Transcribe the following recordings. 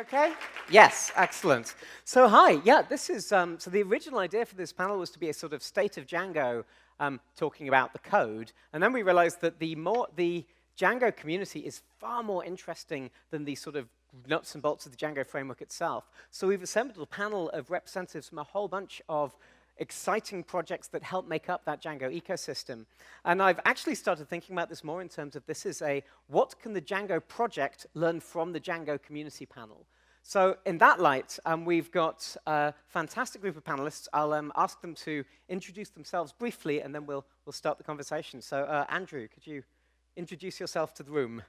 Okay? Yes, excellent. So hi, yeah, this is, so the original idea for this panel was to be a sort of state of Django talking about the code, and then we realized that the Django community is far more interesting than the sort of nuts and bolts of the Django framework itself. So we've assembled a panel of representatives from a whole bunch of exciting projects that help make up that Django ecosystem. And I've actually started thinking about this more in terms of this is a, what can the Django project learn from the Django community panel? So in that light, we've got a fantastic group of panelists. I'll ask them to introduce themselves briefly, and then we'll start the conversation. So Andrew, could you introduce yourself to the room?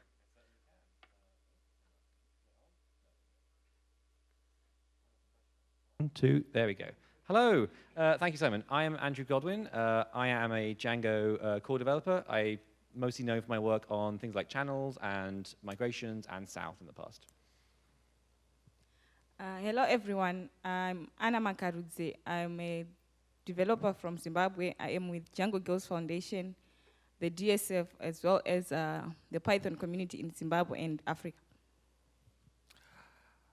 One, two, there we go. Hello, thank you, Simon. I am Andrew Godwin. I am a Django Core developer. I mostly know for my work on things like channels and migrations and South in the past. Hello, everyone. I'm Anna Makarudze. I'm a developer from Zimbabwe. I am with Django Girls Foundation, the DSF, as well as the Python community in Zimbabwe and Africa.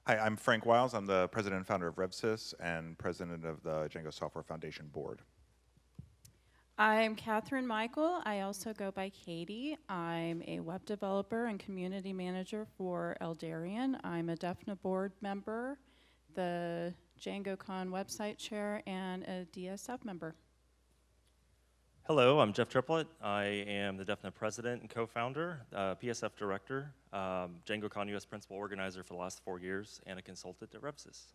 Hi, I'm Frank Wiles. I'm the president and founder of RevSys and president of the Django Software Foundation board. I'm Catherine Michael. I also go by Katie. I'm a web developer and community manager for Eldarian. I'm a DEFNA board member, the DjangoCon website chair, and a DSF member. Hello, I'm Jeff Triplett. I am the DEFNA president and co-founder, PSF director, DjangoCon US principal organizer for the last 4 years, and a consultant at RevSys.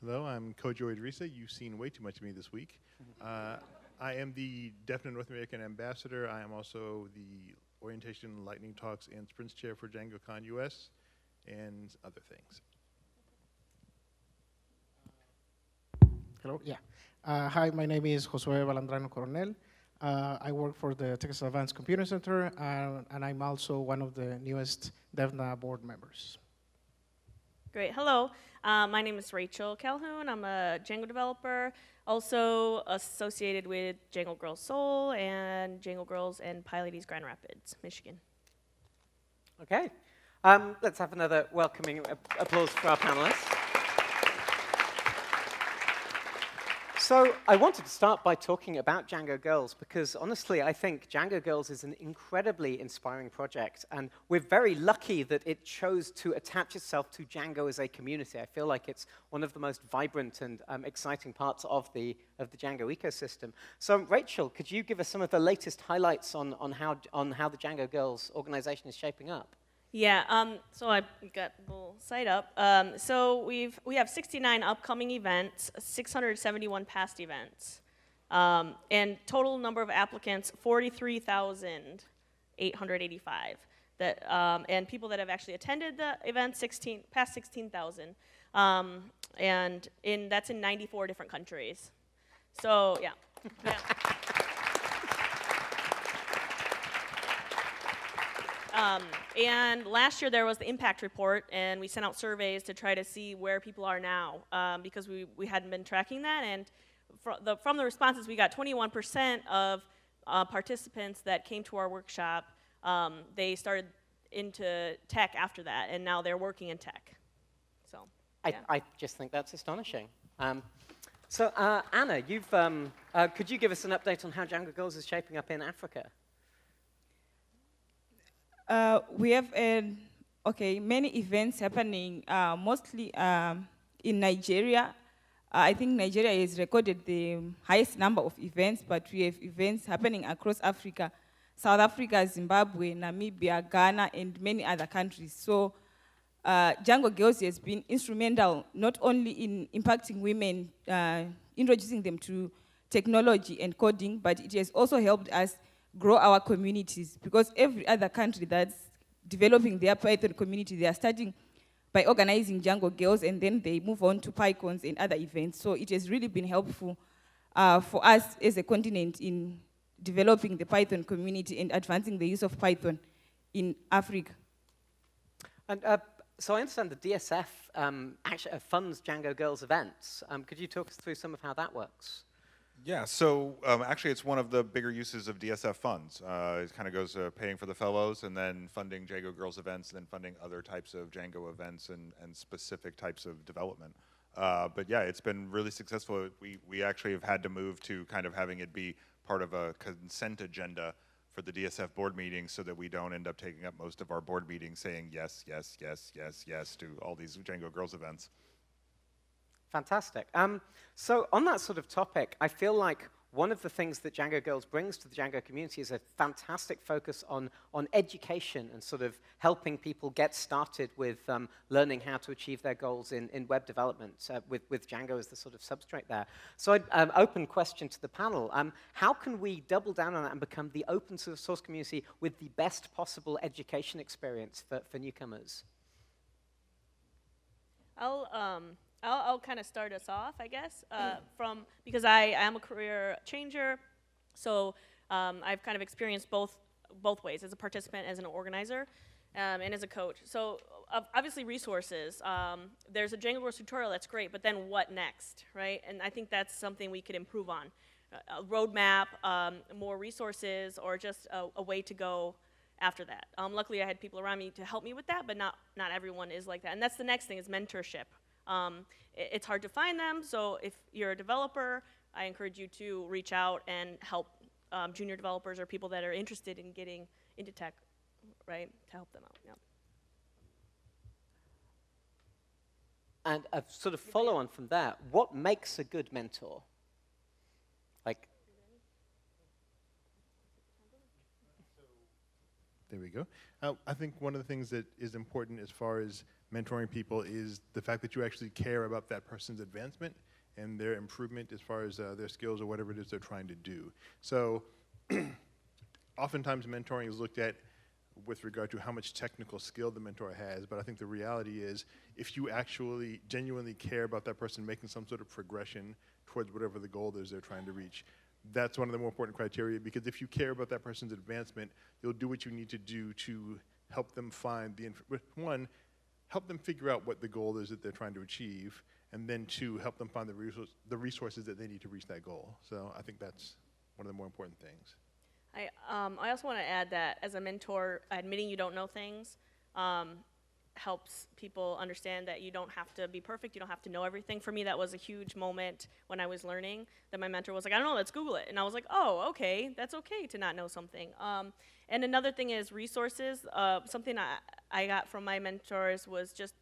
Hello, I'm Kojo Idrissa. You've seen way too much of me this week. I am the DEFNA North American ambassador. I am also the orientation, lightning talks, and sprints chair for DjangoCon US, and other things. Hello, yeah. Hi, my name is Josue Balandrano Coronel. I work for the Texas Advanced Computing Center, and I'm also one of the newest DEFNA board members. Great, hello. My name is Rachel Calhoun. I'm a Django developer, also associated with Django Girls Seoul and Django Girls and Pylades Grand Rapids, Michigan. Okay, let's have another welcoming applause for our panelists. So I wanted to start by talking about Django Girls because honestly, I think Django Girls is an incredibly inspiring project, and we're very lucky that it chose to attach itself to Django as a community. I feel like it's one of the most vibrant and exciting parts of the Django ecosystem. So Rachel, could you give us some of the latest highlights on how the Django Girls organization is shaping up? Yeah, so I got the little site up. So we have 69 upcoming events, 671 past events, and total number of applicants 43,885. That and people that have actually attended the event past 16,000, and that's in 94 different countries. So yeah. Yeah. And last year there was the impact report, and we sent out surveys to try to see where people are now, because we hadn't been tracking that. And from the responses we got, 21% of participants that came to our workshop, they started into tech after that, and now they're working in tech. So yeah. I just think that's astonishing. So Anna, could you give us an update on how Django Girls is shaping up in Africa? We have many events happening, mostly in Nigeria. I think Nigeria has recorded the highest number of events, but we have events happening across Africa, South Africa, Zimbabwe, Namibia, Ghana, and many other countries. So Django Girls has been instrumental not only in impacting women, introducing them to technology and coding, but it has also helped us grow our communities, because every other country that's developing their Python community, they are starting by organizing Django Girls, and then they move on to PyCons and other events. So it has really been helpful for us as a continent in developing the Python community and advancing the use of Python in Africa. And so I understand the DSF actually funds Django Girls events. Could you talk us through some of how that works? Yeah, so actually it's one of the bigger uses of DSF funds. It kind of goes paying for the fellows and then funding Django Girls events and then funding other types of Django events and specific types of development. But yeah, it's been really successful. We actually have had to move to kind of having it be part of a consent agenda for the DSF board meetings so that we don't end up taking up most of our board meetings saying yes, yes, yes, yes, yes to all these Django Girls events. Fantastic. So on that sort of topic, I feel like one of the things that Django Girls brings to the Django community is a fantastic focus on education and sort of helping people get started with learning how to achieve their goals in web development with Django as the sort of substrate there. So open question to the panel. How can we double down on that and become the open source community with the best possible education experience for newcomers? I'll kind of start us off, I guess, because I am a career changer, so I've kind of experienced both ways, as a participant, as an organizer, and as a coach. So obviously resources. There's a Django Girls tutorial, that's great, but then what next, right? And I think that's something we could improve on. A roadmap, more resources, or just a way to go after that. Luckily, I had people around me to help me with that, but not everyone is like that. And that's the next thing, is mentorship. It's hard to find them, so if you're a developer, I encourage you to reach out and help junior developers or people that are interested in getting into tech, right, to help them out. Yeah. And a sort of follow-on from that, what makes a good mentor? Like, There we go. I think one of the things that is important as far as mentoring people is the fact that you actually care about that person's advancement and their improvement as far as their skills or whatever it is they're trying to do. So oftentimes mentoring is looked at with regard to how much technical skill the mentor has, but I think the reality is if you actually genuinely care about that person making some sort of progression towards whatever the goal is they're trying to reach, that's one of the more important criteria, because if you care about that person's advancement, you'll do what you need to do to help them find help them figure out what the goal is that they're trying to achieve, and then two, help them find the resources that they need to reach that goal. So I think that's one of the more important things. I also want to add that as a mentor, admitting you don't know things helps people understand that you don't have to be perfect, you don't have to know everything. For me, that was a huge moment when I was learning, that my mentor was like, I don't know, let's Google it. And I was like, oh, okay, that's okay to not know something. And another thing is resources. Something I got from my mentors was just,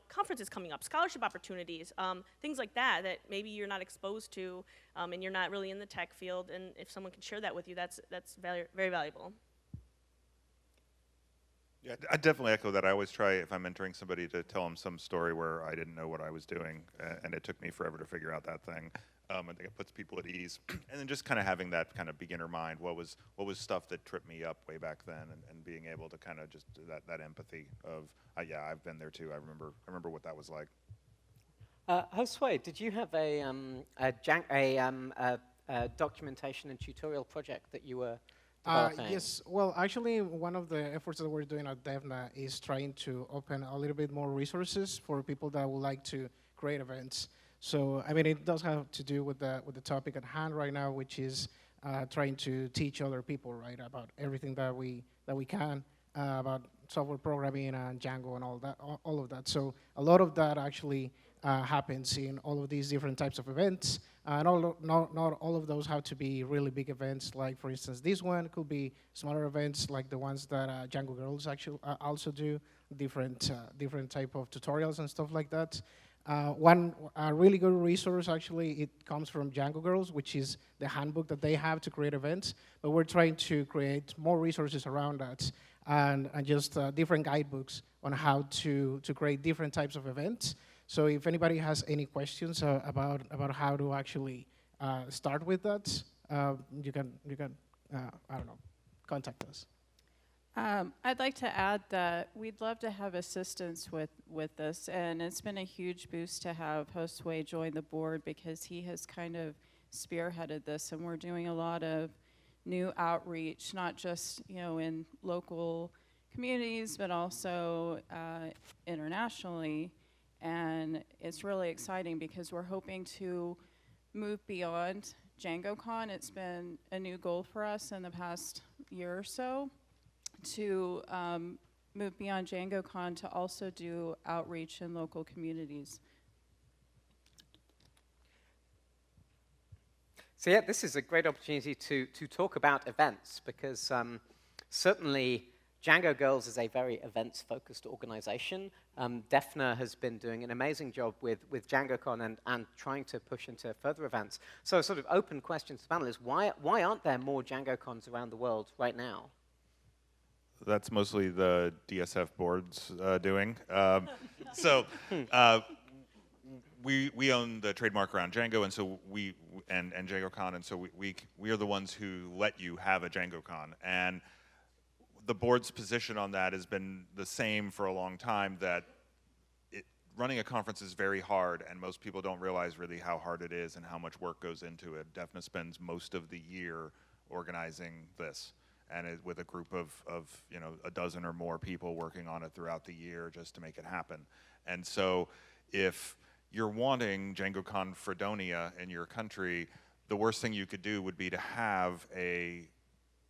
conferences coming up, scholarship opportunities, things like that maybe you're not exposed to, and you're not really in the tech field, and if someone can share that with you, that's very, very valuable. Yeah, I definitely echo that. I always try, if I'm mentoring somebody, to tell them some story where I didn't know what I was doing, and it took me forever to figure out that thing. I think it puts people at ease. And then just kind of having that kind of beginner mind, what was stuff that tripped me up way back then, and being able to kind of just do that empathy of, yeah, I've been there too. I remember what that was like. Josue, did you have a documentation and tutorial project that you were developing? Yes, well, actually, one of the efforts that we're doing at DEFNA is trying to open a little bit more resources for people that would like to create events. So, I mean, it does have to do with the topic at hand right now, which is trying to teach other people, right, about everything that we can about software programming and Django and all of that. So, a lot of that actually happens in all of these different types of events. Not all of those have to be really big events. Like, for instance, this one could be smaller events, like the ones that Django Girls actually also do, different type of tutorials and stuff like that. One really good resource, actually, it comes from Django Girls, which is the handbook that they have to create events. But we're trying to create more resources around that, and just different guidebooks on how to create different types of events. So if anybody has any questions about how to actually start with that, you can I don't know, contact us. I'd like to add that we'd love to have assistance with this, and it's been a huge boost to have Josue join the board, because he has kind of spearheaded this, and we're doing a lot of new outreach, not just in local communities, but also internationally. And it's really exciting because we're hoping to move beyond DjangoCon, it's been a new goal for us in the past year or so to move beyond DjangoCon to also do outreach in local communities. So yeah, this is a great opportunity to talk about events, because certainly Django Girls is a very events-focused organization. DEFNA has been doing an amazing job with DjangoCon and trying to push into further events. So a sort of open question to the panelists, why aren't there more DjangoCons around the world right now? That's mostly the DSF board's doing. We own the trademark around Django, and so and DjangoCon, and so we are the ones who let you have a DjangoCon. And the board's position on that has been the same for a long time, that running a conference is very hard, and most people don't realize really how hard it is and how much work goes into it. DEFNA spends most of the year organizing this, and with a group of a dozen or more people working on it throughout the year just to make it happen. And so if you're wanting DjangoCon Fredonia in your country, the worst thing you could do would be to have a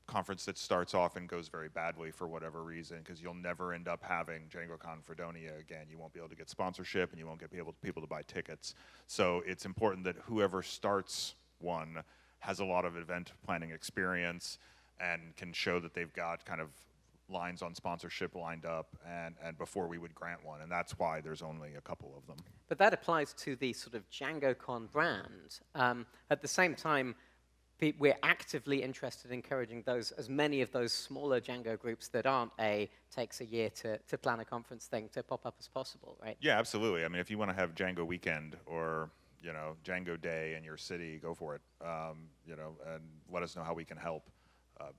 conference that starts off and goes very badly for whatever reason, because you'll never end up having DjangoCon Fredonia again. You won't be able to get sponsorship, and you won't get people to buy tickets. So it's important that whoever starts one has a lot of event planning experience and can show that they've got kind of lines on sponsorship lined up, and before we would grant one, and that's why there's only a couple of them. But that applies to the sort of DjangoCon brand. At the same time, we're actively interested in encouraging as many of those smaller Django groups that aren't takes a year to plan a conference thing to pop up as possible, right? Yeah, absolutely. I mean, if you want to have Django Weekend or Django Day in your city, go for it. And let us know how we can help.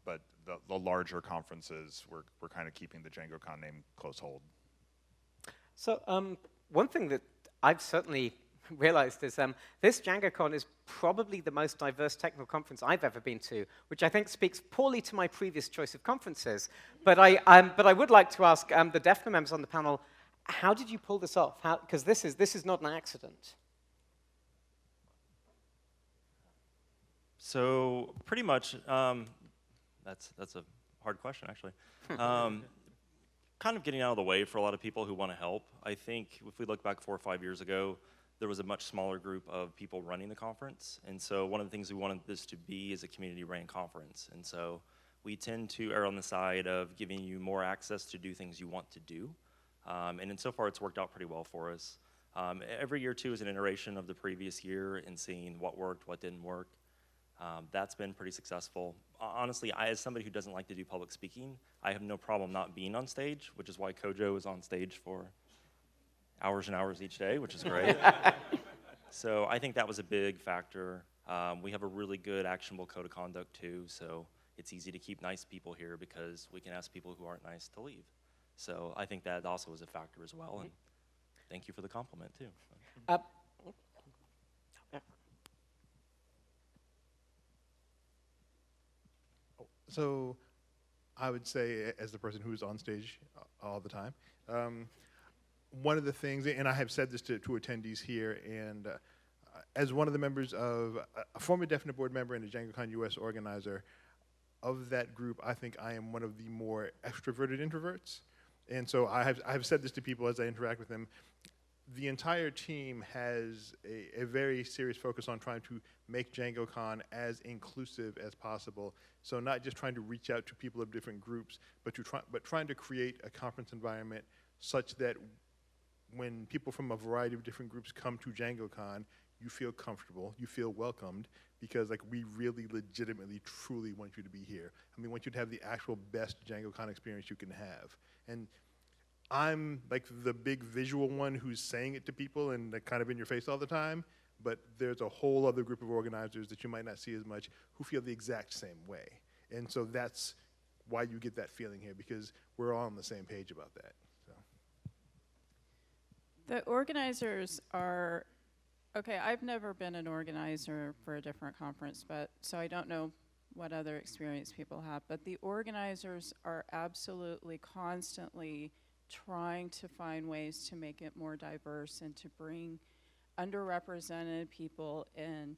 But the larger conferences, we're kind of keeping the DjangoCon name close hold. So one thing that I've certainly realized is this DjangoCon is probably the most diverse technical conference I've ever been to, which I think speaks poorly to my previous choice of conferences. But I would like to ask the DEFNA members on the panel, how did you pull this off? Because this is not an accident. So pretty much, that's a hard question, actually. Kind of getting out of the way for a lot of people who want to help. I think if we look back 4 or 5 years ago, there was a much smaller group of people running the conference. And so one of the things we wanted this to be is a community-ran conference. And so we tend to err on the side of giving you more access to do things you want to do. And so far, it's worked out pretty well for us. Every year, too, is an iteration of the previous year and seeing what worked, what didn't work. That's been pretty successful. Honestly, as somebody who doesn't like to do public speaking, I have no problem not being on stage, which is why Kojo is on stage for hours and hours each day, which is great. So I think that was a big factor. We have a really good actionable code of conduct, too, so it's easy to keep nice people here because we can ask people who aren't nice to leave. So I think that also is a factor as well, and thank you for the compliment, too. So I would say, as the person who's on stage all the time, one of the things, and I have said this to attendees here, and as one of the members of a former DEFNA board member and a DjangoCon US organizer, of that group, I think I am one of the more extroverted introverts. And so I have said this to people as I interact with them. The entire team has a very serious focus on trying to make DjangoCon as inclusive as possible. So not just trying to reach out to people of different groups, but trying to create a conference environment such that when people from a variety of different groups come to DjangoCon, you feel comfortable, you feel welcomed, because we really legitimately, truly want you to be here. And we want you to have the actual best DjangoCon experience you can have. And I'm the big visual one who's saying it to people and kind of in your face all the time, but there's a whole other group of organizers that you might not see as much who feel the exact same way. And so that's why you get that feeling here, because we're all on the same page about that. So. The organizers are, okay, I've never been an organizer for a different conference, so I don't know what other experience people have, but the organizers are absolutely constantly trying to find ways to make it more diverse and to bring underrepresented people in.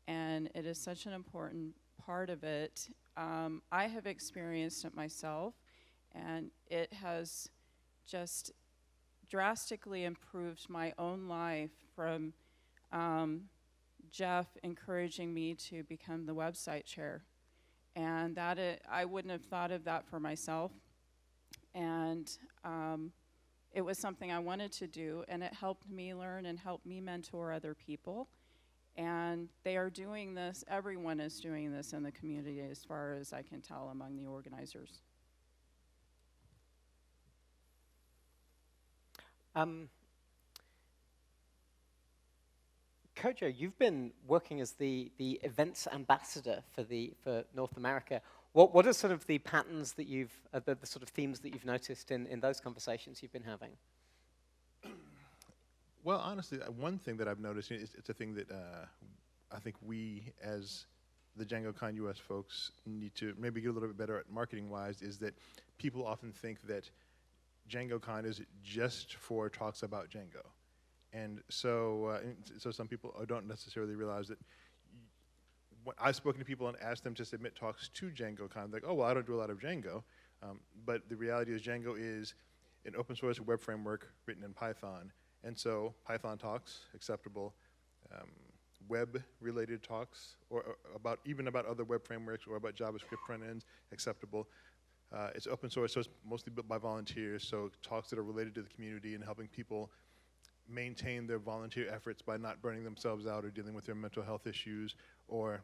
and it is such an important part of it. I have experienced it myself, and it has just drastically improved my own life from Jeff encouraging me to become the website chair. And I wouldn't have thought of that for myself. And it was something I wanted to do, and it helped me learn and helped me mentor other people. And they are doing this, everyone is doing this in the community as far as I can tell among the organizers. Kojo, you've been working as the events ambassador for North America. What are sort of the patterns that you've, the sort of themes that you've noticed in those conversations you've been having? Well, honestly, one thing that I've noticed, it's a thing that I think we, as the DjangoCon US folks, need to maybe get a little bit better at marketing-wise, is that people often think that DjangoCon is just for talks about Django. And so, so some people don't necessarily realize that. I've spoken to people and asked them to submit talks to DjangoCon. Like, oh, well, I don't do a lot of Django. But the reality is Django is an open source web framework written in Python. And so Python talks, acceptable. Web-related talks, or even about other web frameworks or about JavaScript front ends, acceptable. It's open source, so it's mostly built by volunteers, so talks that are related to the community and helping people maintain their volunteer efforts by not burning themselves out or dealing with their mental health issues or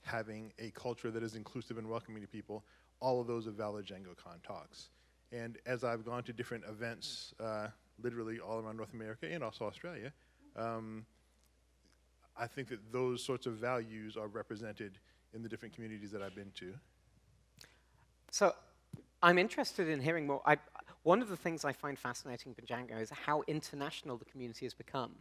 having a culture that is inclusive and welcoming to people. All of those are valid DjangoCon talks. And as I've gone to different events, literally all around North America and also Australia, I think that those sorts of values are represented in the different communities that I've been to. So I'm interested in hearing more. One of the things I find fascinating with Django is how international the community has become.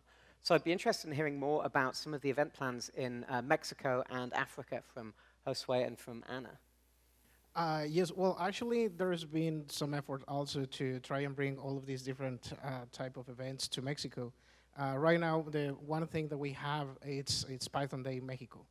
So I'd be interested in hearing more about some of the event plans in Mexico and Africa from Josue and from Anna. Yes, well, actually, there's been some effort also to try and bring all of these different type of events to Mexico. Right now, the one thing that we have, it's Python Day in Mexico.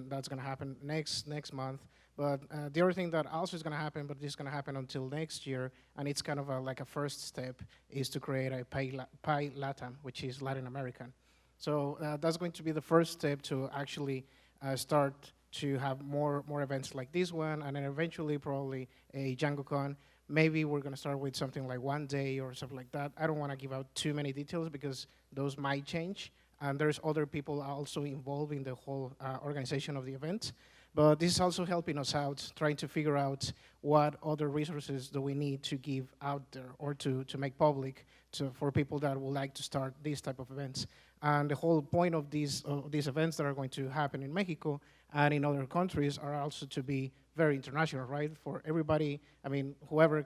That's going to happen next month. But the other thing that also is going to happen, but this is going to happen until next year, and it's kind of like a first step, is to create a Pi Latam, which is Latin American. So that's going to be the first step to actually start to have more events like this one, and then eventually probably a DjangoCon. Maybe we're going to start with something like one day or something like that. I don't want to give out too many details because those might change. And there's other people also involved in the whole organization of the event. But this is also helping us out, trying to figure out what other resources do we need to give out there or to make public for people that would like to start these type of events. And the whole point of these events that are going to happen in Mexico and in other countries are also to be very international, right? For everybody, I mean, whoever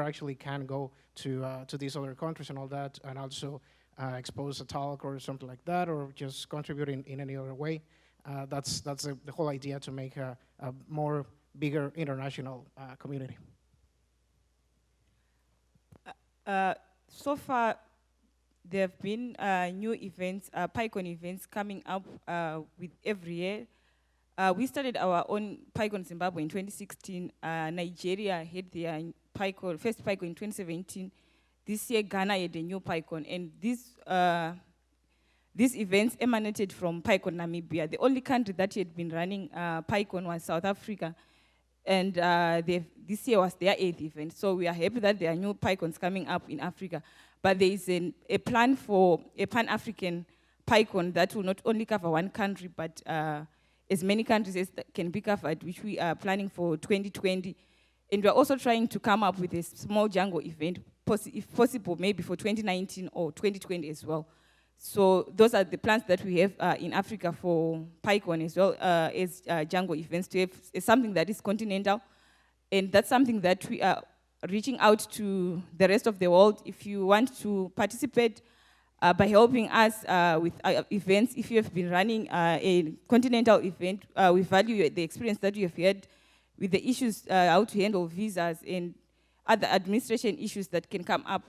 actually can go to these other countries and all that, and also expose a talk or something like that, or just contribute in any other way. That's the whole idea, to make a more bigger international community. So far, there have been new events, PyCon events coming up with every year. We started our own PyCon Zimbabwe in 2016. Nigeria had their first PyCon in 2017. This year, Ghana had a new PyCon, and these events emanated from PyCon Namibia. The only country that had been running PyCon was South Africa, and this year was their 8th event. So we are happy that there are new PyCons coming up in Africa. But there is a plan for a Pan-African PyCon that will not only cover one country, but as many countries as can be covered, which we are planning for 2020. And we are also trying to come up with a small Django event, if possible, maybe for 2019 or 2020 as well. So those are the plans that we have in Africa for PyCon, as well as Django events, to have something that is continental. And that's something that we are reaching out to the rest of the world. If you want to participate by helping us with events, if you have been running a continental event, we value the experience that you have had with the issues, how to handle visas and other administration issues that can come up.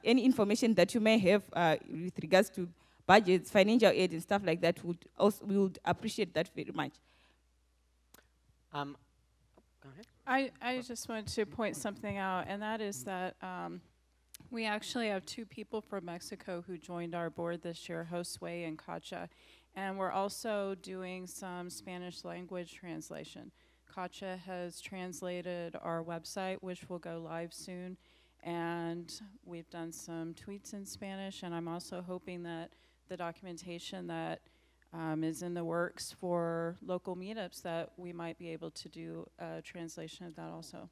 Any information that you may have with regards to budgets, financial aid and stuff like that, we would appreciate that very much. Go ahead. I just wanted to point something out, and that is that we actually have 2 people from Mexico who joined our board this year, Josue and Kacha, and we're also doing some Spanish language translation. Kacha has translated our website, which will go live soon, and we've done some tweets in Spanish, and I'm also hoping that the documentation that is in the works for local meetups, that we might be able to do a translation of that also.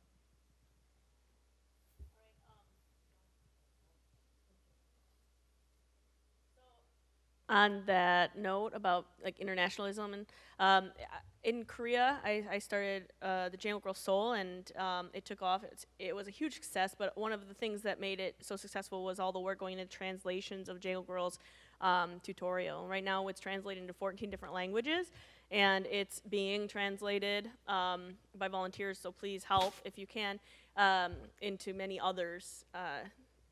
On that note about like internationalism, and in Korea, I started the Django Girls Seoul, and it took off. It was a huge success, but one of the things that made it so successful was all the work going into translations of Django Girls tutorial. Right now, it's translated into 14 different languages, and it's being translated by volunteers. So please help if you can into many others.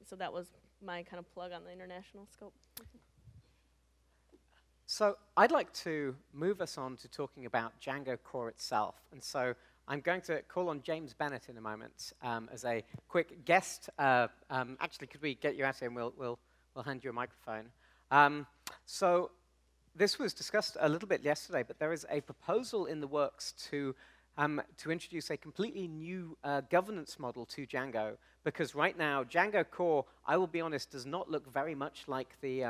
So that was my kind of plug on the international scope. So I'd like to move us on to talking about Django Core itself. And so I'm going to call on James Bennett in a moment as a quick guest. Actually, could we get you out here and we'll hand you a microphone. So this was discussed a little bit yesterday, but there is a proposal in the works to introduce a completely new governance model to Django, because right now, Django Core, I will be honest, does not look very much like the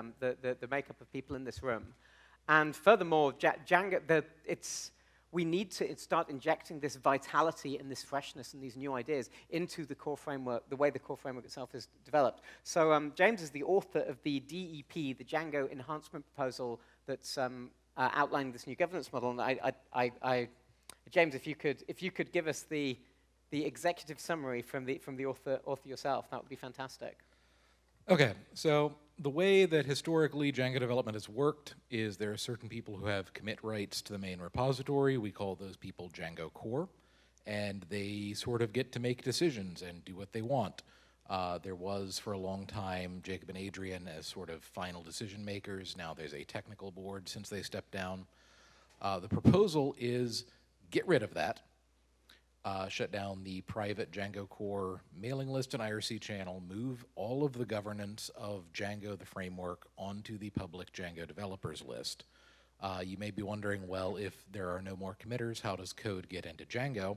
makeup of people in this room. And furthermore, we need to start injecting this vitality and this freshness and these new ideas into the core framework, the way the core framework itself is developed. So James is the author of the DEP, the Django Enhancement Proposal, that's outlining this new governance model. And James, if you could give us the executive summary from the author yourself, that would be fantastic. Okay, so the way that historically Django development has worked is there are certain people who have commit rights to the main repository. We call those people Django Core, and they sort of get to make decisions and do what they want. There was, for a long time, Jacob and Adrian as sort of final decision makers. Now there's a technical board since they stepped down. The proposal is get rid of that. Shut down the private Django Core mailing list and IRC channel, move all of the governance of Django, the framework, onto the public Django developers list. You may be wondering, well, if there are no more committers, how does code get into Django?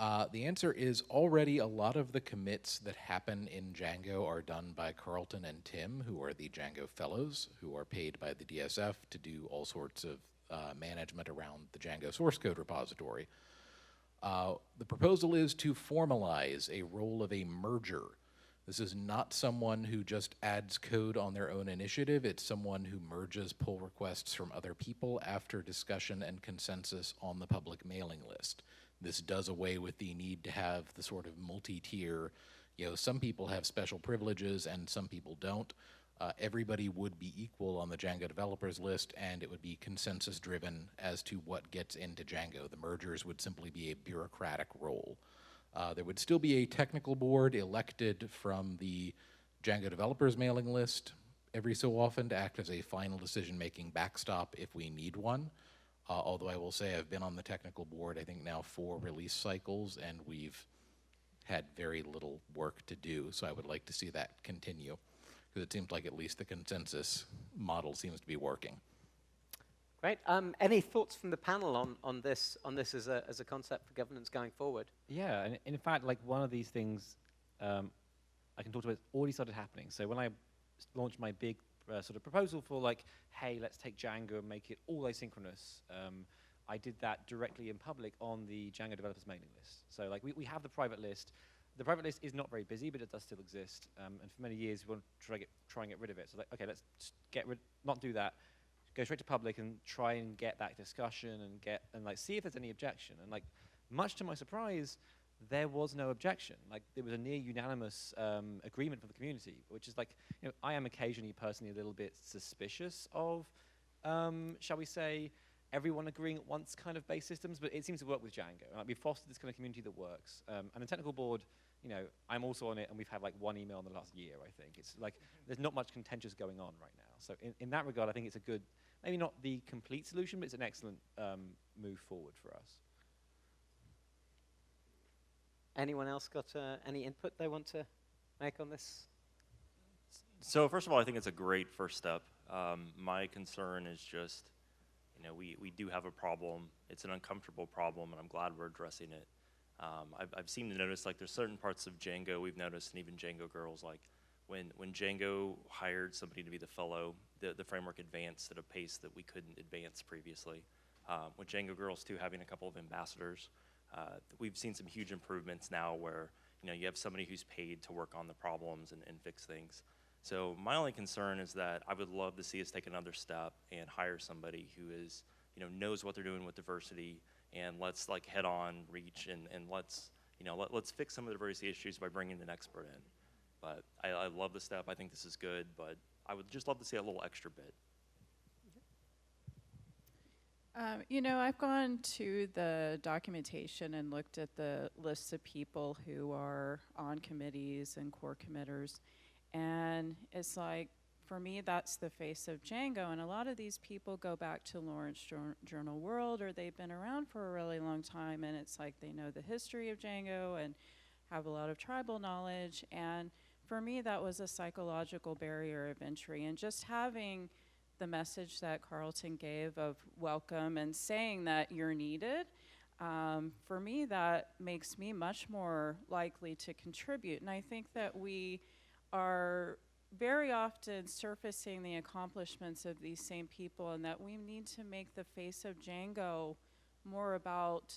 The answer is already a lot of the commits that happen in Django are done by Carlton and Tim, who are the Django Fellows, who are paid by the DSF to do all sorts of management around the Django source code repository. The proposal is to formalize a role of a merger. This is not someone who just adds code on their own initiative. It's someone who merges pull requests from other people after discussion and consensus on the public mailing list. This does away with the need to have the sort of multi-tier, some people have special privileges and some people don't. Everybody would be equal on the Django developers list, and it would be consensus driven as to what gets into Django. The mergers would simply be a bureaucratic role. There would still be a technical board elected from the Django developers mailing list every so often to act as a final decision-making backstop if we need one. Although I will say I've been on the technical board, I think now 4 release cycles, and we've had very little work to do, so I would like to see that continue, because it seems like at least the consensus model seems to be working. Great. Any thoughts from the panel on this as a concept for governance going forward? Yeah, and in fact, like one of these things I can talk about, it's already started happening. So when I launched my big sort of proposal for like, hey, let's take Django and make it all asynchronous, I did that directly in public on the Django developers mailing list. So like we have the private list. The private list is not very busy, but it does still exist. And for many years, we want to try and get rid of it. So like, okay, let's just not do that. Go straight to public and try and get that discussion and like see if there's any objection. And like, much to my surprise, there was no objection. Like, there was a near unanimous agreement from the community, which is like, I am occasionally personally a little bit suspicious of, shall we say, everyone agreeing at once kind of base systems, but it seems to work with Django. And like, we've fostered this kind of community that works. And the technical board, you know, I'm also on it, and we've had like one email in the last year, I think. It's like, there's not much contentious going on right now. So in that regard, I think it's a good, maybe not the complete solution, but it's an excellent move forward for us. Anyone else got any input they want to make on this? So first of all, I think it's a great first step. My concern is just, you know, we do have a problem. It's an uncomfortable problem, and I'm glad we're addressing it. I've seemed to notice, like, there's certain parts of Django we've noticed, and even Django Girls, like when Django hired somebody to be the fellow, the framework advanced at a pace that we couldn't advance previously. With Django Girls too, having a couple of ambassadors, we've seen some huge improvements now where, you know, you have somebody who's paid to work on the problems and fix things. So my only concern is that I would love to see us take another step and hire somebody who is, you know, knows what they're doing with diversity, and let's like head on reach and let's, you know, let's fix some of the diversity issues by bringing an expert in. But I love the step. I think this is good, but I would just love to see a little extra bit. You know, I've gone to the documentation and looked at the lists of people who are on committees and core committers, and it's like, for me, that's the face of Django, and a lot of these people go back to Lawrence Journal World, or they've been around for a really long time, and it's like they know the history of Django and have a lot of tribal knowledge, and for me, that was a psychological barrier of entry, and just having the message that Carlton gave of welcome and saying that you're needed, for me, that makes me much more likely to contribute. And I think that we are very often surfacing the accomplishments of these same people, and that we need to make the face of Django more about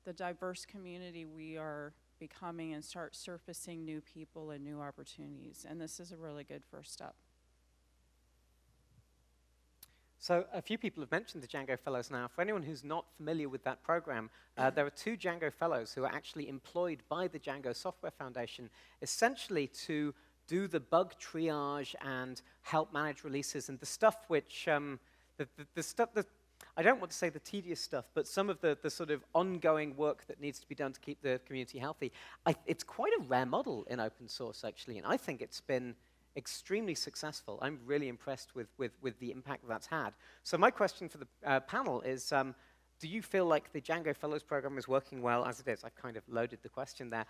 the diverse community we are becoming and start surfacing new people and new opportunities. And this is a really good first step. So a few people have mentioned the Django Fellows now. For anyone who's not familiar with that program, there are 2 Django Fellows who are actually employed by the Django Software Foundation, essentially to do the bug triage and help manage releases and the stuff which, the stuff that, I don't want to say the tedious stuff, but some of the sort of ongoing work that needs to be done to keep the community healthy. It's quite a rare model in open source, actually, and I think it's been extremely successful. I'm really impressed with the impact that's had. So my question for the panel is, do you feel like the Django Fellows program is working well as it is? I've kind of loaded the question there.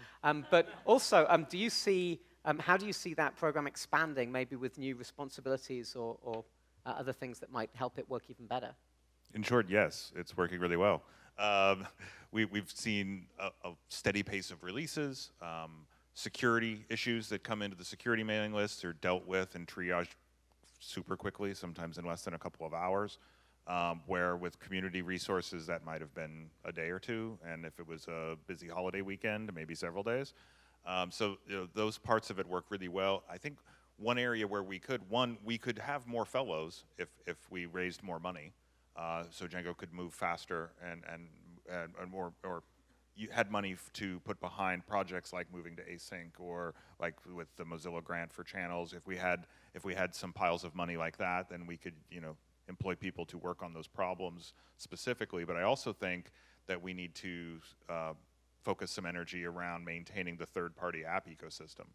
But also, do you see, how do you see that program expanding, maybe with new responsibilities or other things that might help it work even better? In short, yes, it's working really well. We've seen a steady pace of releases. Security issues that come into the security mailing lists are dealt with and triaged super quickly, sometimes in less than a couple of hours, where with community resources that might have been a day or two, and if it was a busy holiday weekend, maybe several days. So you know, those parts of it work really well. I think one area where we could have more fellows if we raised more money, so Django could move faster and more, or you had money to put behind projects like moving to async, or like with the Mozilla grant for channels. If we had some piles of money like that, then we could, you know, employ people to work on those problems specifically. But I also think that we need to focus some energy around maintaining the third-party app ecosystem.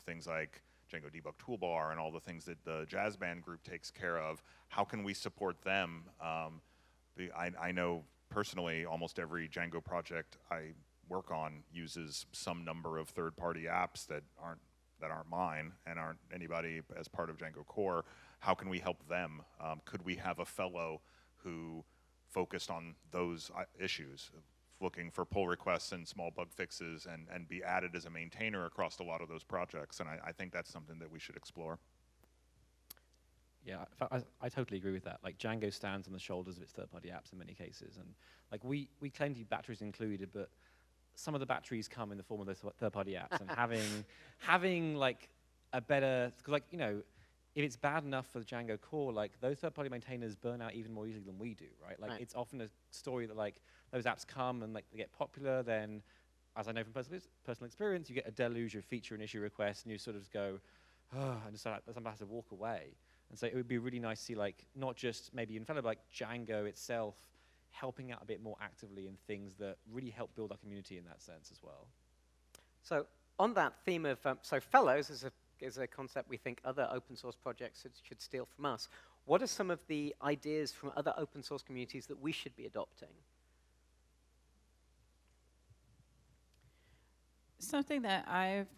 Things like Django Debug Toolbar and all the things that the Jazz Band group takes care of. How can we support them? I know personally, almost every Django project I work on uses some number of third-party apps that aren't mine and aren't anybody as part of Django Core. How can we help them? Could we have a fellow who focused on those issues, looking for pull requests and small bug fixes, and be added as a maintainer across a lot of those projects? And I think that's something that we should explore. Yeah, I totally agree with that. Like, Django stands on the shoulders of its third-party apps in many cases, and like we claim to be batteries included, but some of the batteries come in the form of those third-party apps, and having like a better, because like, you know, if it's bad enough for the Django Core, like those third-party maintainers burn out even more easily than we do, right? Like, it's often a story that like those apps come and like they get popular, then, as I know from personal experience, you get a deluge of feature and issue requests, and you sort of go, oh, and just sometimes have to walk away. And so it would be really nice to see, like, not just maybe in fellow, but like Django itself helping out a bit more actively in things that really help build our community in that sense as well. So on that theme of, so Fellows is a concept we think other open source projects should steal from us. What are some of the ideas from other open source communities that we should be adopting? Something that I've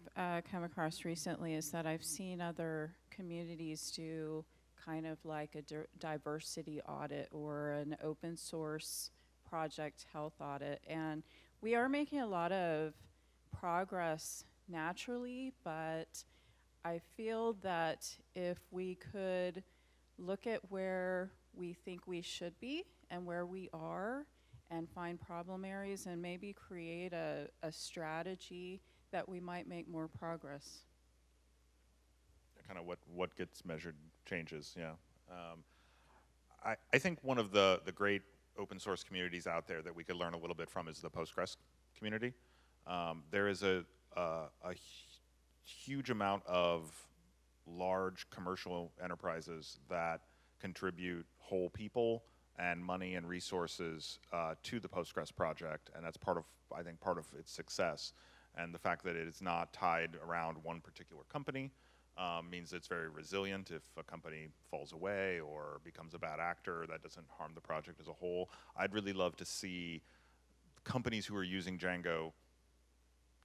come across recently is that I've seen other communities do kind of like a diversity audit or an open source project health audit. And we are making a lot of progress naturally, but I feel that if we could look at where we think we should be and where we are and find problem areas and maybe create a strategy that we might make more progress. Kind of what gets measured changes, yeah. I think one of the great open source communities out there that we could learn a little bit from is the Postgres community. There is a huge amount of large commercial enterprises that contribute whole people and money and resources to the Postgres project, and that's part of, I think, part of its success. And the fact that it is not tied around one particular company means it's very resilient. If a company falls away or becomes a bad actor, that doesn't harm the project as a whole. I'd really love to see companies who are using Django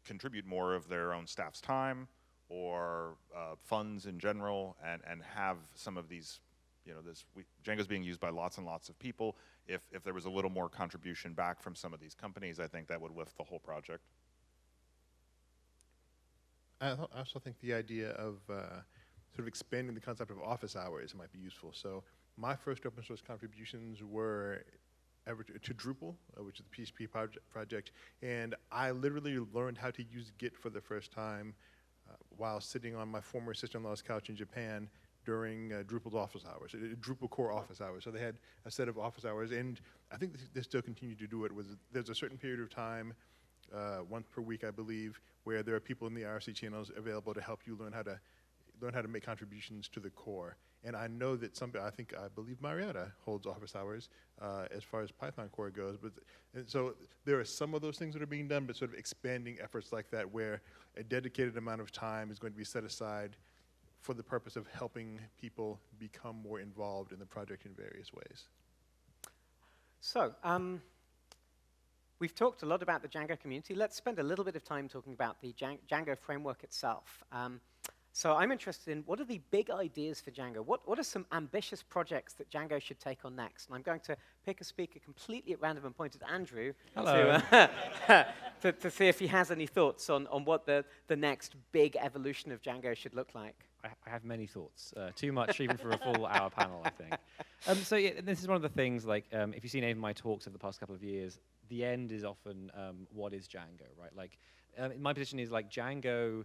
contribute more of their own staff's time or funds in general, and have some of these, Django's being used by lots and lots of people. If there was a little more contribution back from some of these companies, I think that would lift the whole project. I also think the idea of sort of expanding the concept of office hours might be useful. So my first open source contributions were to Drupal, which is the PHP project, and I literally learned how to use Git for the first time while sitting on my former sister-in-law's couch in Japan during Drupal's office hours, Drupal core office hours. So they had a set of office hours, and I think they still continue to do it. There's a certain period of time, once per week, I believe, where there are people in the IRC channels available to help you learn how to make contributions to the core. And I know that I believe Marietta holds office hours as far as Python core goes. And so there are some of those things that are being done, but sort of expanding efforts like that where a dedicated amount of time is going to be set aside for the purpose of helping people become more involved in the project in various ways. So, we've talked a lot about the Django community. Let's spend a little bit of time talking about the Django framework itself. So I'm interested in what are the big ideas for Django? What are some ambitious projects that Django should take on next? And I'm going to pick a speaker completely at random and point at Andrew to see if he has any thoughts on what the next big evolution of Django should look like. I have many thoughts, too much even for a full hour panel, I think. So yeah, this is one of the things, like, if you've seen any of my talks over the past couple of years, the end is often, what is Django, right? Like, my position is, like, Django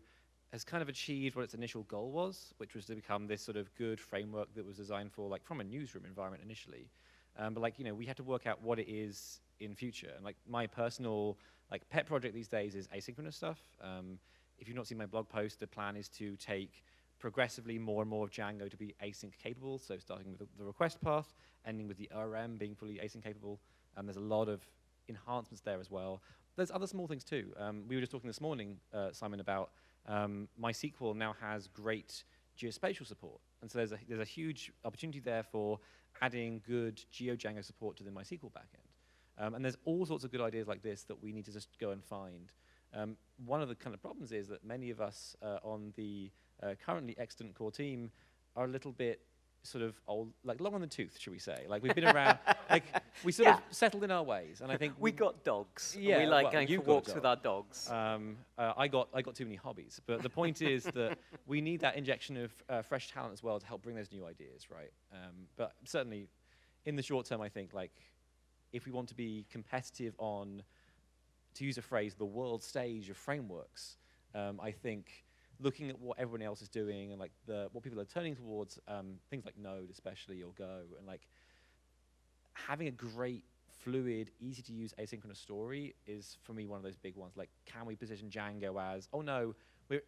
has kind of achieved what its initial goal was, which was to become this sort of good framework that was designed for, like, from a newsroom environment initially. But, like, we had to work out what it is in future. And, like, my personal, like, pet project these days is asynchronous stuff. If you've not seen my blog post, the plan is to take progressively more and more of Django to be async capable, so starting with the request path, ending with the ORM being fully async capable. There's a lot of enhancements there as well. There's other small things too. We were just talking this morning, Simon, about MySQL now has great geospatial support. And so there's a huge opportunity there for adding good GeoDjango support to the MySQL backend. And there's all sorts of good ideas like this that we need to just go and find. One of the kind of problems is that many of us on the currently extant core team are a little bit sort of old, like long on the tooth, should we say? Like we've been around, like we sort of settled in our ways, and I think we got dogs. Yeah, we like going for walks with our dogs. I got too many hobbies, but the point is that we need that injection of fresh talent as well to help bring those new ideas, right? But certainly, in the short term, I think like if we want to be competitive on, to use a phrase, the world stage of frameworks, I think looking at what everyone else is doing and like what people are turning towards, things like Node especially or Go, and like having a great, fluid, easy to use asynchronous story is for me one of those big ones. Like, can we position Django as, oh no,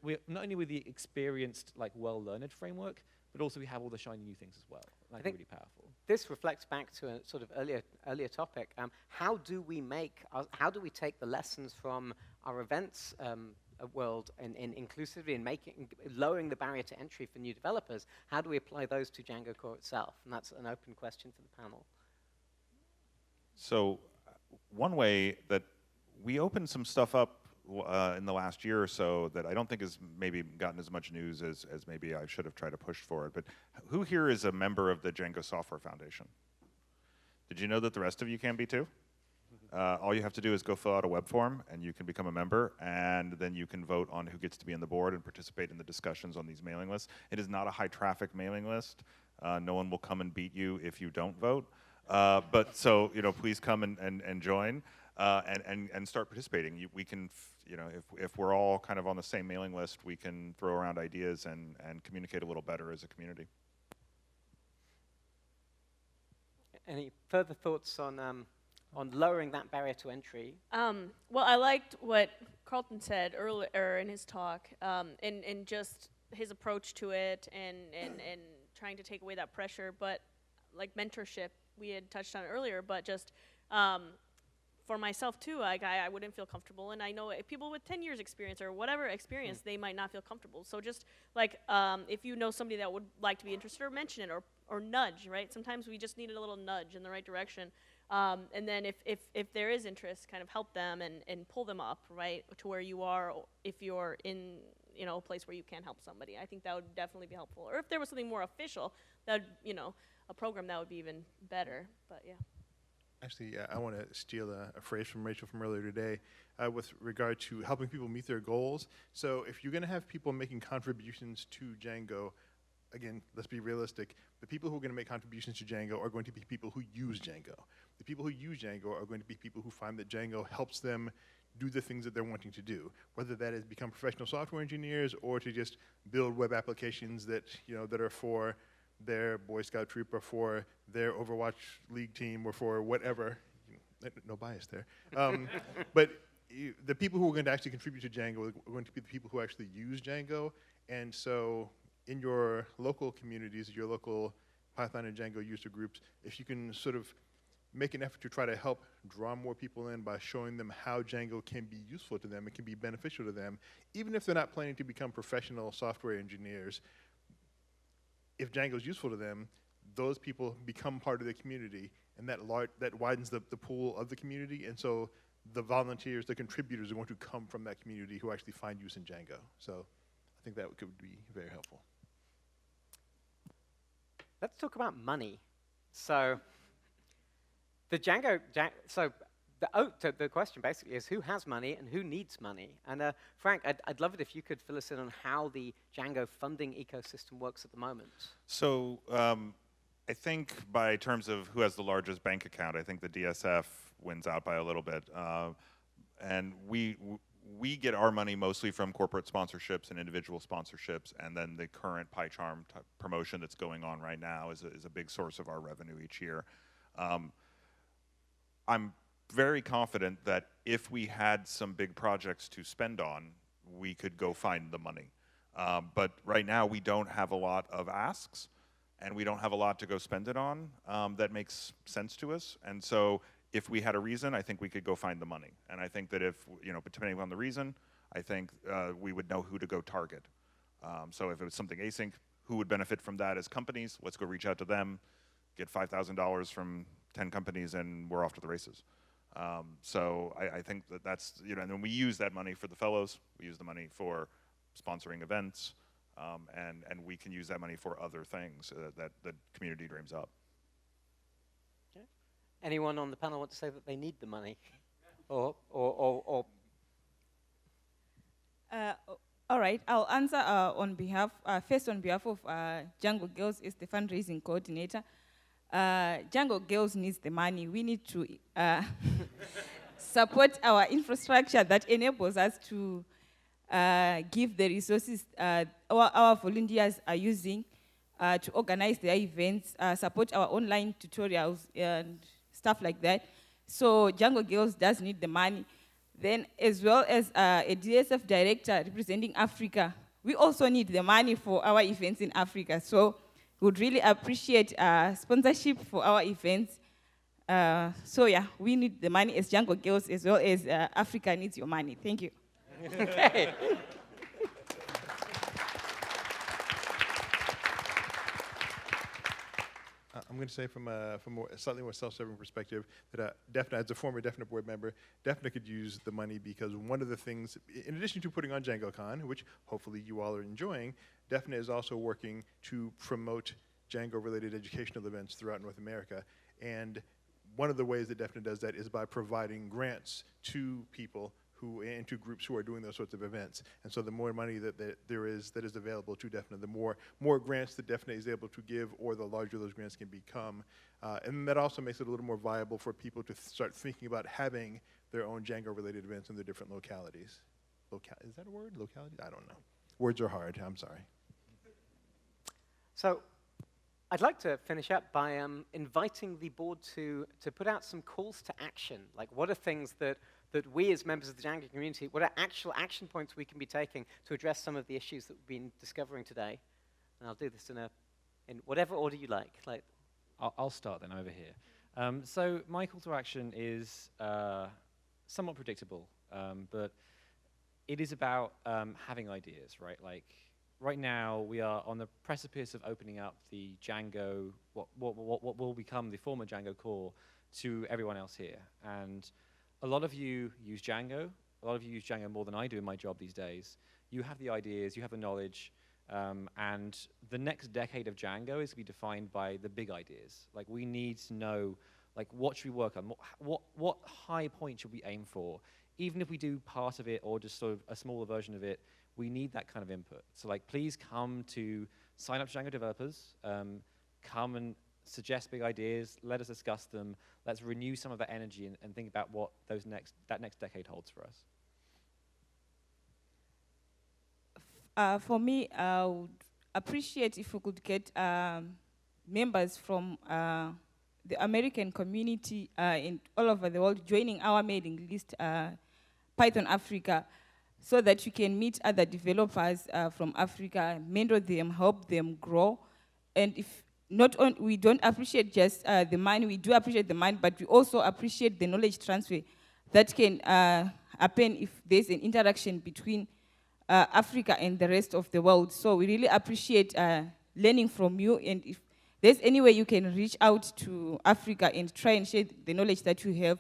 we're not only with the experienced, like well-learned framework, but also we have all the shiny new things as well. That'd be really powerful. This reflects back to a sort of earlier topic. How do we take the lessons from our events world in inclusivity and lowering the barrier to entry for new developers, how do we apply those to Django Core itself? And that's an open question for the panel. So one way that we opened some stuff up in the last year or so that I don't think has maybe gotten as much news as maybe I should have tried to push for it, but who here is a member of the Django Software Foundation? Did you know that the rest of you can be too? All you have to do is go fill out a web form and you can become a member, and then you can vote on who gets to be on the board and participate in the discussions on these mailing lists. It is not a high traffic mailing list. No one will come and beat you if you don't vote. But so, please come and join and start participating. We can, if we're all kind of on the same mailing list, we can throw around ideas and communicate a little better as a community. Any further thoughts on lowering that barrier to entry? Well, I liked what Carlton said earlier in his talk, and just his approach to it, and trying to take away that pressure. But like mentorship, we had touched on it earlier, but just for myself too, I wouldn't feel comfortable, and I know people with 10 years experience or whatever experience, they might not feel comfortable. So just like if you know somebody that would like to be interested, or mention it, or nudge, right? Sometimes we just needed a little nudge in the right direction. And then if there is interest, kind of help them and pull them up, right, to where you are, if you're in a place where you can help somebody. I think that would definitely be helpful. Or if there was something more official, that a program that would be even better. But yeah. Actually, I want to steal a phrase from Rachel from earlier today with regard to helping people meet their goals. So if you're going to have people making contributions to Django, again, let's be realistic. The people who are going to make contributions to Django are going to be people who use Django. The people who use Django are going to be people who find that Django helps them do the things that they're wanting to do, whether that is become professional software engineers or to just build web applications that, that are for their Boy Scout troop or for their Overwatch League team or for whatever. No bias there. But the people who are going to actually contribute to Django are going to be the people who actually use Django. And so in your local communities, your local Python and Django user groups, if you can sort of make an effort to try to help draw more people in by showing them how Django can be useful to them, it can be beneficial to them, even if they're not planning to become professional software engineers. If Django is useful to them, those people become part of the community, and that widens the pool of the community, and so the volunteers, the contributors are going to come from that community who actually find use in Django. So I think that could be very helpful. Let's talk about money. So the question basically is, who has money and who needs money? And Frank, I'd love it if you could fill us in on how the Django funding ecosystem works at the moment. So I think by terms of who has the largest bank account, I think the DSF wins out by a little bit. And we get our money mostly from corporate sponsorships and individual sponsorships, and then the current PyCharm promotion that's going on right now is a big source of our revenue each year. I'm very confident that if we had some big projects to spend on, we could go find the money. But right now we don't have a lot of asks, and we don't have a lot to go spend it on that makes sense to us. And so if we had a reason, I think we could go find the money. And I think that if, depending on the reason, I think we would know who to go target. So if it was something async, who would benefit from that as companies? Let's go reach out to them, get $5,000 from 10 companies, and we're off to the races. So I think that's, and then we use that money for the fellows. We use the money for sponsoring events, and we can use that money for other things that the community dreams up. Okay. Anyone on the panel want to say that they need the money? Or all right, I'll answer first on behalf of Django Girls as the fundraising coordinator. Django Girls needs the money. We need to support our infrastructure that enables us to give the resources our volunteers are using to organize their events, support our online tutorials and stuff like that. So Django Girls does need the money. Then, as well as a DSF director representing Africa, we also need the money for our events in Africa. So we would really appreciate sponsorship for our events. So yeah, we need the money as Django Girls, as well as Africa needs your money. Thank you. Okay. I'm going to say from a slightly more self-serving perspective that DEFNA, as a former DEFNA board member, DEFNA could use the money because one of the things, in addition to putting on DjangoCon, which hopefully you all are enjoying, DEFNA is also working to promote Django-related educational events throughout North America. And one of the ways that DEFNA does that is by providing grants to people and to groups who are doing those sorts of events. And so the more money that there is that is available to DEFNA, the more grants that DEFNA is able to give, or the larger those grants can become. And that also makes it a little more viable for people to start thinking about having their own Django-related events in their different localities. Is that a word? Locality? I don't know. Words are hard. I'm sorry. So I'd like to finish up by inviting the board to put out some calls to action. Like, what are things that we as members of the Django community, what are actual action points we can be taking to address some of the issues that we've been discovering today? And I'll do this in whatever order you like. I'll start then over here. So my call to action is somewhat predictable, but it is about having ideas, right? Like, right now we are on the precipice of opening up the Django, what will become the former Django Core, to everyone else here. And a lot of you use Django. A lot of you use Django more than I do in my job these days. You have the ideas, you have the knowledge, and the next decade of Django is to be defined by the big ideas. Like, we need to know, like, what should we work on? What high point should we aim for? Even if we do part of it or just sort of a smaller version of it, we need that kind of input. So, like, please come to sign up to Django developers, come and suggest big ideas, let us discuss them, let's renew some of that energy and think about what that next decade holds for us. For me, I would appreciate if we could get members from the American community in all over the world joining our mailing list, Python Africa, so that you can meet other developers from Africa, mentor them, help them grow. And if we don't appreciate just the money, we do appreciate the money, but we also appreciate the knowledge transfer that can happen if there's an interaction between Africa and the rest of the world. So we really appreciate learning from you, and if there's any way you can reach out to Africa and try and share the knowledge that you have,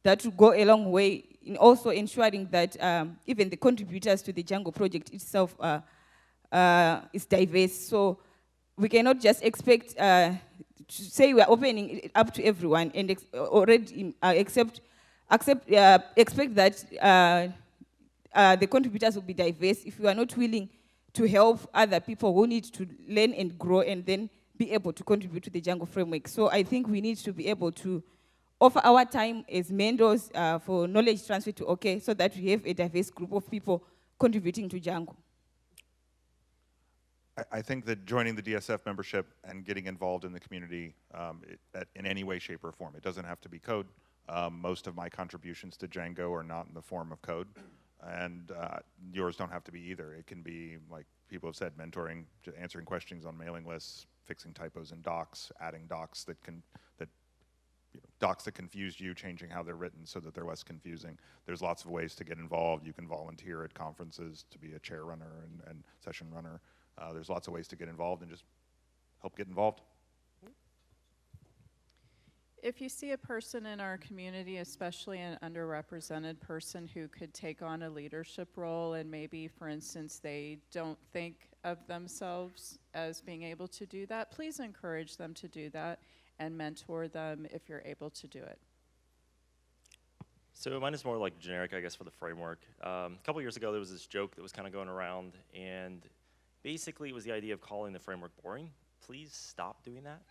that will go a long way in also ensuring that even the contributors to the Django project itself is diverse. So we cannot just expect to say we are opening it up to everyone and already expect that the contributors will be diverse if we are not willing to help other people who need to learn and grow and then be able to contribute to the Django framework. So I think we need to be able to offer our time as mentors for knowledge transfer so that we have a diverse group of people contributing to Django. I think that joining the DSF membership and getting involved in the community in any way, shape, or form, it doesn't have to be code. Most of my contributions to Django are not in the form of code, and yours don't have to be either. It can be, like people have said, mentoring, answering questions on mailing lists, fixing typos in docs, adding docs that confused you, changing how they're written so that they're less confusing. There's lots of ways to get involved. You can volunteer at conferences to be a chair runner and session runner. There's lots of ways to get involved and just help get involved. If you see a person in our community, especially an underrepresented person who could take on a leadership role and maybe, for instance, they don't think of themselves as being able to do that, please encourage them to do that and mentor them if you're able to do it. So mine is more like generic, I guess, for the framework. A couple years ago, there was this joke that was kind of going around, and basically it was the idea of calling the framework boring. Please stop doing that.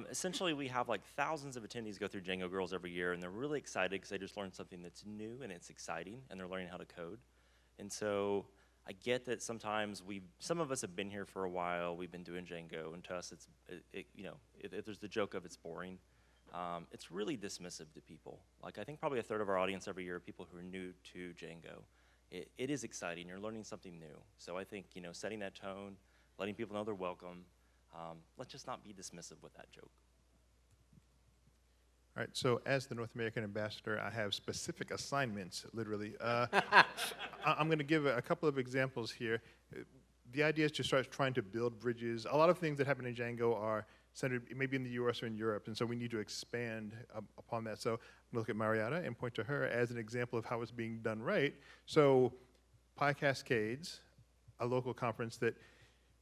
Essentially, we have like thousands of attendees go through Django Girls every year, and they're really excited because they just learned something that's new and it's exciting, and they're learning how to code. And so I get that sometimes some of us have been here for a while, we've been doing Django, and to us, if there's the joke of it's boring, it's really dismissive to people. Like, I think probably a third of our audience every year are people who are new to Django. It is exciting, you're learning something new. So I think, setting that tone, letting people know they're welcome, let's just not be dismissive with that joke. All right, so as the North American ambassador, I have specific assignments, literally. I'm going to give a couple of examples here. The idea is to start trying to build bridges. A lot of things that happen in Django are centered maybe in the US or in Europe, and so we need to expand upon that. So I'm going to look at Marietta and point to her as an example of how it's being done right. So Pi Cascades, a local conference that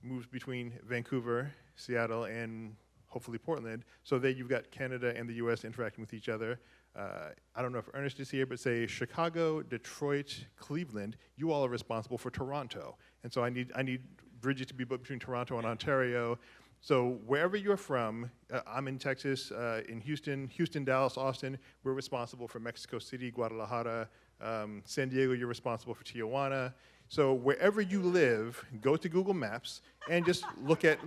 moves between Vancouver, Seattle, and hopefully Portland. So there you've got Canada and the US interacting with each other. I don't know if Ernest is here, but say Chicago, Detroit, Cleveland, you all are responsible for Toronto. And so I need bridges to be built between Toronto and Ontario. So wherever you're from, I'm in Texas, in Houston, Dallas, Austin, we're responsible for Mexico City, Guadalajara, San Diego, you're responsible for Tijuana. So wherever you live, go to Google Maps and just look at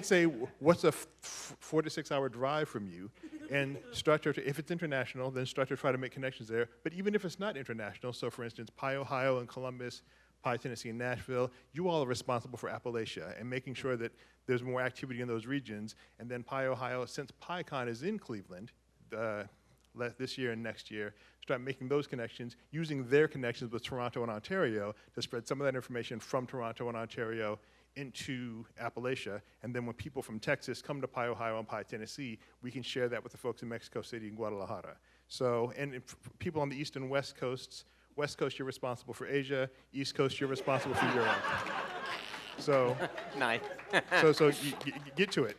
say, what's a 4 to 6 hour drive from you, and start to, if it's international, then start to try to make connections there. But even if it's not international, so for instance, Pi, Ohio and Columbus, Pi, Tennessee and Nashville, you all are responsible for Appalachia and making sure that there's more activity in those regions. And then Pi, Ohio, since PyCon is in Cleveland, this year and next year, start making those connections, using their connections with Toronto and Ontario to spread some of that information from Toronto and Ontario into Appalachia. And then when people from Texas come to Pi, Ohio and Pi, Tennessee, we can share that with the folks in Mexico City and Guadalajara. So, and people on the East and West Coasts, West Coast, you're responsible for Asia. East Coast, you're responsible for Europe. So, Nice. so you get to it.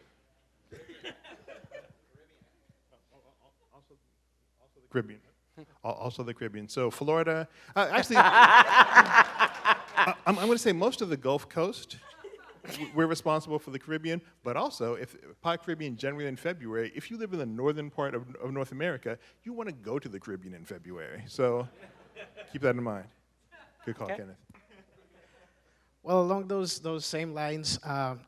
Also the Caribbean. Also the Caribbean. So Florida, actually, I'm going to say most of the Gulf Coast, we're responsible for the Caribbean, but also, if Pi Caribbean January and February, if you live in the northern part of North America, you want to go to the Caribbean in February. So keep that in mind. Good call, Kenneth. Well, along those same lines,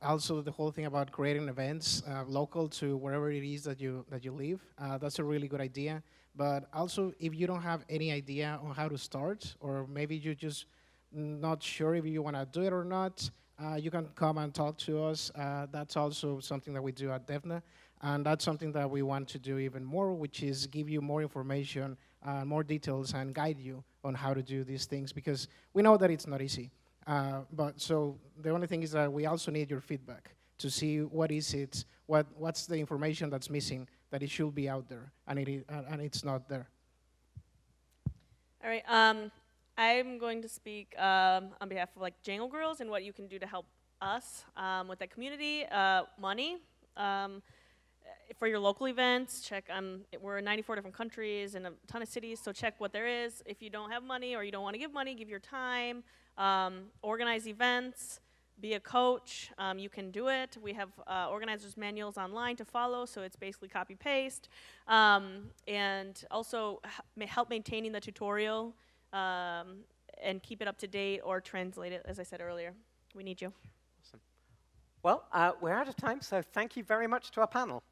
also the whole thing about creating events local to wherever it is that you live, that's a really good idea. But also, if you don't have any idea on how to start, or maybe you're just not sure if you want to do it or not, you can come and talk to us. That's also something that we do at DEFNA, and that's something that we want to do even more, which is give you more information, more details, and guide you on how to do these things, because we know that it's not easy. But so the only thing is that we also need your feedback to see what is it, what's the information that's missing, that it should be out there, and it's not there. All right. I'm going to speak on behalf of Django Girls and what you can do to help us with that community. Money for your local events. Check. We're in 94 different countries and a ton of cities, so check what there is. If you don't have money or you don't want to give money, give your time. Organize events. Be a coach. You can do it. We have organizers' manuals online to follow, so it's basically copy-paste. And also help maintaining the tutorial and keep it up to date or translate it, as I said earlier. We need you. Awesome. Well, we're out of time, so thank you very much to our panel.